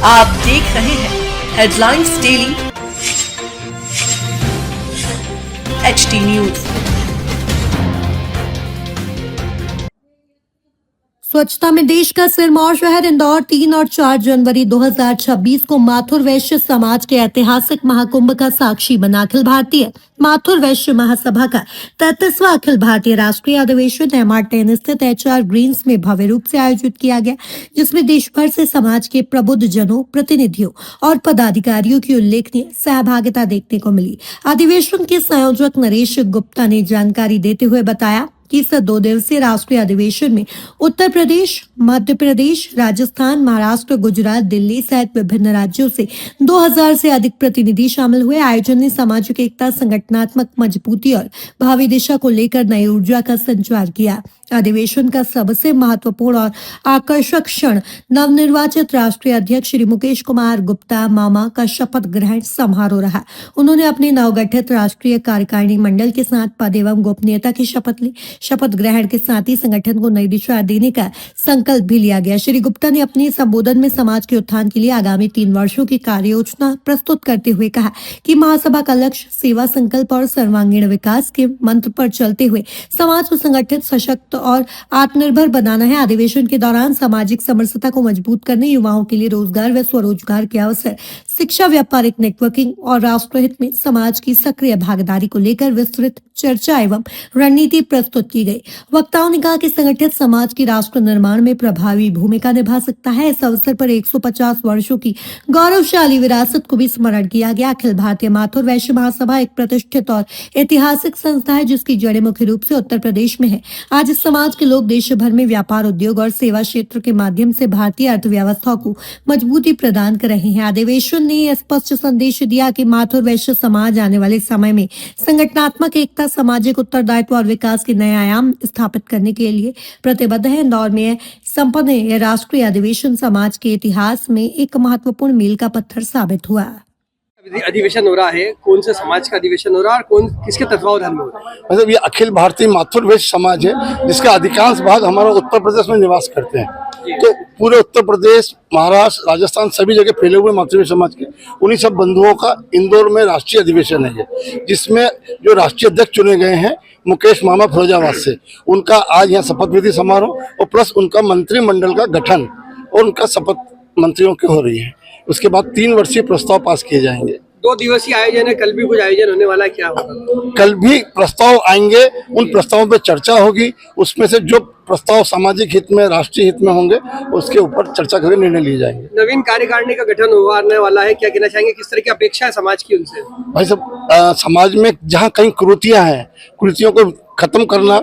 आप देख रहे हैं हेडलाइंस डेली HD न्यूज। स्वच्छता में देश का सिरमौर शहर इंदौर 3 और 4 जनवरी 2026 को माथुर वैश्य समाज के ऐतिहासिक महाकुंभ का साक्षी बना। अखिल भारतीय माथुर वैश्य महासभा का 33वां अखिल भारतीय राष्ट्रीय अधिवेशन MR10 स्थित HR ग्रीन्स में भव्य रूप से आयोजित किया गया, जिसमें देश भर से समाज के प्रबुद्ध जनों, प्रतिनिधियों और पदाधिकारियों की उल्लेखनीय सहभागिता देखने को मिली। अधिवेशन के संयोजक नरेश गुप्ता ने जानकारी देते हुए बताया कि इस 2 दिवसीय राष्ट्रीय अधिवेशन में उत्तर प्रदेश, मध्य प्रदेश, राजस्थान, महाराष्ट्र, गुजरात, दिल्ली सहित विभिन्न राज्यों से 2000 से अधिक प्रतिनिधि शामिल हुए। आयोजन ने सामाजिक एकता, संगठनात्मक मजबूती और भावी दिशा को लेकर नई ऊर्जा का संचार किया। अधिवेशन का सबसे महत्वपूर्ण और आकर्षक क्षण नवनिर्वाचित राष्ट्रीय अध्यक्ष श्री मुकेश कुमार गुप्ता मामा का शपथ ग्रहण समारोह रहा। उन्होंने अपने नवगठित राष्ट्रीय कार्यकारिणी मंडल के साथ पद एवं गोपनीयता की शपथ ली। शपथ ग्रहण के साथ ही संगठन को नई दिशा देने का संकल्प भी लिया गया। श्री गुप्ता ने अपने संबोधन में समाज के उत्थान के लिए आगामी 3 वर्षों की कार्य योजना प्रस्तुत करते हुए कहा कि महासभा का लक्ष्य सेवा, संकल्प और सर्वांगीण विकास के मंत्र पर चलते हुए समाज को संगठित, सशक्त और आत्मनिर्भर बनाना है। अधिवेशन के दौरान सामाजिक समरसता को मजबूत करने, युवाओं के लिए रोजगार व स्वरोजगार के अवसर, शिक्षा, व्यापारिक नेटवर्किंग और राष्ट्रहित में समाज की सक्रिय भागीदारी को लेकर विस्तृत चर्चा एवं रणनीति प्रस्तुत की गई। वक्ताओं ने कहा कि संगठित समाज की राष्ट्र निर्माण में प्रभावी भूमिका निभा सकता है। इस अवसर पर 150 वर्षों की गौरवशाली विरासत को भी स्मरण किया गया। अखिल भारतीय माथुर वैश्य महासभा एक प्रतिष्ठित और ऐतिहासिक संस्था है, जिसकी जड़ें मुख्य रूप से उत्तर प्रदेश में है। आज इस समाज के लोग देश भर में व्यापार, उद्योग और सेवा क्षेत्र के माध्यम से भारतीय अर्थव्यवस्था को मजबूती प्रदान कर रहे हैं। अधिवेशन ने स्पष्ट संदेश दिया कि माथुर वैश्य समाज आने वाले समय में संगठनात्मक एकता, सामाजिक उत्तरदायित्व और विकास के नए आयाम स्थापित करने के लिए प्रतिबद्ध है। इंदौर में संपन्न यह राष्ट्रीय अधिवेशन समाज के इतिहास में एक महत्वपूर्ण मील का पत्थर साबित हुआ। अधिवेशन हो रहा है, कौन से समाज का अधिवेशन हो रहा है और कौन किसके तत्वावधान में हो रहा है? मतलब ये अखिल भारतीय माथुर वैश्य समाज है, जिसका अधिकांश भाग हमारा उत्तर प्रदेश में निवास करते हैं। तो पूरे उत्तर प्रदेश, महाराष्ट्र, राजस्थान सभी जगह फैले हुए माथुर वैश्य समाज के उन्हीं सब बंधुओं का इंदौर में राष्ट्रीय अधिवेशन है, जिसमें जो राष्ट्रीय अध्यक्ष चुने गए हैं मुकेश मामा फिरोजाबाद से, उनका आज यहाँ शपथ विधि समारोह और प्लस उनका मंत्रिमंडल का गठन और उनका शपथ मंत्रियों की हो रही है। उसके बाद 3 वर्षीय प्रस्ताव पास किए जाएंगे। 2 दिवसीय आयोजन है, कल भी कुछ आयोजन होने वाला है, क्या होगा? कल भी प्रस्ताव आएंगे, उन प्रस्तावों पर चर्चा होगी। उसमें से जो प्रस्ताव सामाजिक हित में, राष्ट्रीय हित में होंगे, उसके ऊपर चर्चा करके निर्णय लिए जाएंगे। नवीन कार्यकारिणी का गठन होने वाला है, क्या कहना चाहेंगे? किस तरह की अपेक्षा है समाज की उनसे? भाई सब समाज में जहाँ कहीं कुरीतियां हैं, कुरीतियों को खत्म करना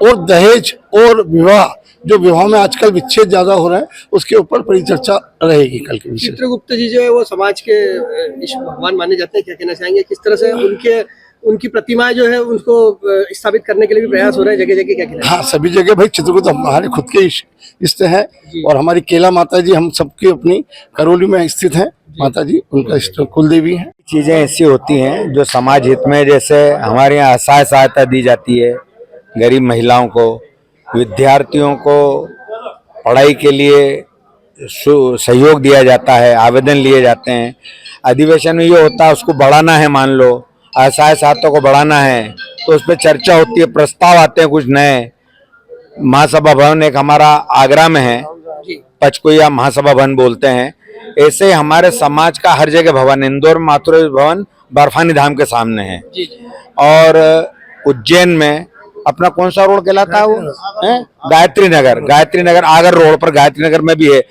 और दहेज और विवाह, जो विवाह में आजकल विच्छेद ज्यादा हो रहे हैं, उसके ऊपर परिचर्चा रहेगी कल के विषय। चित्रगुप्त जी जो है वो समाज के भगवान माने जाते हैं, क्या कहना चाहेंगे? किस तरह से उनकी प्रतिमाएं जो है उनको स्थापित करने के लिए भी प्रयास हो रहे हैं जगह जगह, क्या कहना? हाँ, सभी जगह भाई चित्रगुप्त हमारे खुद के इष्ट है और हमारी केला माता जी हम सबकी अपनी करौली में स्थित है माता जी, उनका इष्ट कुल देवी है। चीजें ऐसी होती हैं जो समाज हित में, जैसे हमारे यहाँ असहाय सहायता दी जाती है गरीब महिलाओं को, विद्यार्थियों को पढ़ाई के लिए सहयोग दिया जाता है, आवेदन लिए जाते हैं। अधिवेशन में ये होता है उसको बढ़ाना है, मान लो असहाय सहायता को बढ़ाना है तो उस पर चर्चा होती है, प्रस्ताव आते हैं कुछ नए। महासभा भवन एक हमारा आगरा में है, पचकुया महासभा भवन बोलते हैं। ऐसे हमारे समाज का हर जगह भवन, इंदौर माथुर भवन बर्फानी धाम के सामने है और उज्जैन में अपना कौन सा रोड कहलाता है वो है? गायत्री नगर आगर रोड पर गायत्री नगर में भी है।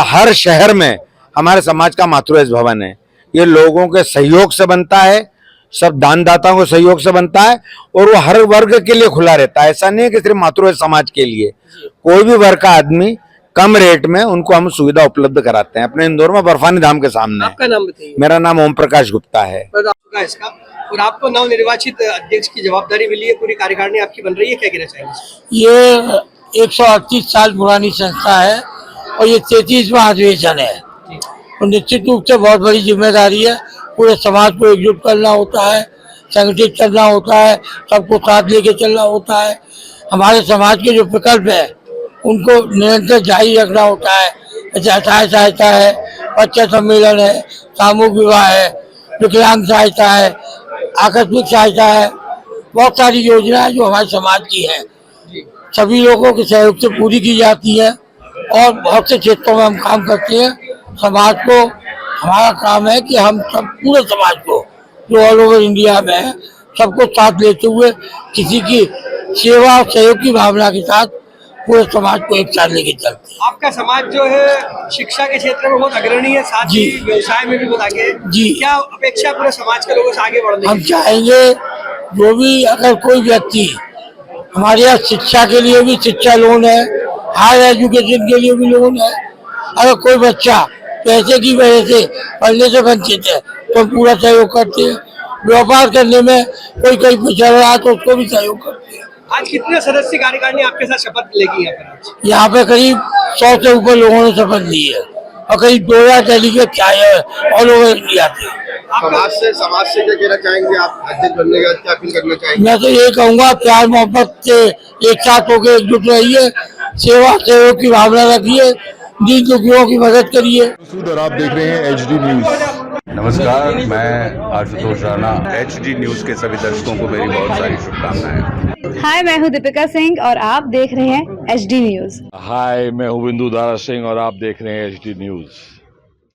हर शहर में हमारे समाज का माथुर वैश्य भवन है। ये लोगों के सहयोग से बनता है, सब दानदाताओं के सहयोग से बनता है और वो हर वर्ग के लिए खुला रहता है। ऐसा नहीं है कि सिर्फ माथुर वैश्य समाज के लिए, कोई भी वर्ग का आदमी कम रेट में उनको हम सुविधा उपलब्ध कराते हैं। अपने इंदौर में बर्फानी धाम के सामने। आपका नाम बताइए। मेरा नाम ओम प्रकाश गुप्ता है। इसका और आपको नवनिर्वाचित अध्यक्ष की जवाबदारी मिली है, पूरी कार्यकारिणी आपकी बन रही है, क्या कहना चाहेंगे? ये 138 साल पुरानी संस्था है और ये 33वां अधिवेशन है और निश्चित रूप से बहुत बड़ी जिम्मेदारी है। पूरे समाज को एकजुट करना होता है, संगठित करना होता है, सबको साथ लेके चलना होता है। हमारे समाज के जो विकल्प है उनको निरंतर जारी रखना होता है जैसे असहाय सहायता है, बच्चा सम्मेलन है, सामूहिक विवाह है, विकलांग सहायता है, आकस्मिक सहायता है, बहुत सारी योजनाएं जो हमारे समाज की हैं सभी लोगों के सहयोग से पूरी की जाती है और बहुत से क्षेत्रों में हम काम करते हैं। समाज को हमारा काम है कि हम सब पूरे समाज को जो ऑल ओवर इंडिया में है सबको साथ लेते हुए किसी की सेवा और सहयोग की भावना के साथ पूरे समाज को एक साथ लेके चलते हैं। आपका समाज जो है शिक्षा के क्षेत्र में बहुत अग्रणी है, साथ ही जी। व्यवसाय में भी बहुत आगे है। जी। क्या अपेक्षा पूरे समाज के लोगों से आगे बढ़ने हम की? चाहेंगे जो भी अगर कोई व्यक्ति हमारे यहाँ शिक्षा के लिए भी शिक्षा लोन है, हायर एजुकेशन के लिए भी लोन है, अगर कोई बच्चा पैसे की वजह से पढ़ने से वंचित है तो हम पूरा सहयोग करते हैं। व्यापार करने में कोई कहीं पिछड़ रहा है तो उसको भी सहयोग करते हैं। आज कितने सदस्य कार्यकारिणी आपके साथ शपथ लेगी यहाँ पर आज? यहाँ पे करीब 100 से ऊपर लोगों ने शपथ ली है और करीब 2000 डेलीगेट आए हैं ऑल ओवर इंडिया से। समाज से क्या कहना चाहेंगे आप अध्यक्ष बनने का, क्या अपील करना चाहेंगे? मैं तो ये कहूँगा प्यार मोहब्बत से एक साथ होकर एकजुट रहिए, सेवा सहयोग की भावना रखिए, दीन दुखियों की मदद करिए। और आप देख रहे हैं HD न्यूज। नमस्कार, मैं आशुतोष राणा। HD न्यूज के सभी दर्शकों को मेरी बहुत सारी शुभकामनाएं। हाय, मैं हूँ दीपिका सिंह और आप देख रहे हैं HD न्यूज। हाय, मैं हूं बिंदु दारा सिंह और आप देख रहे हैं HD न्यूज।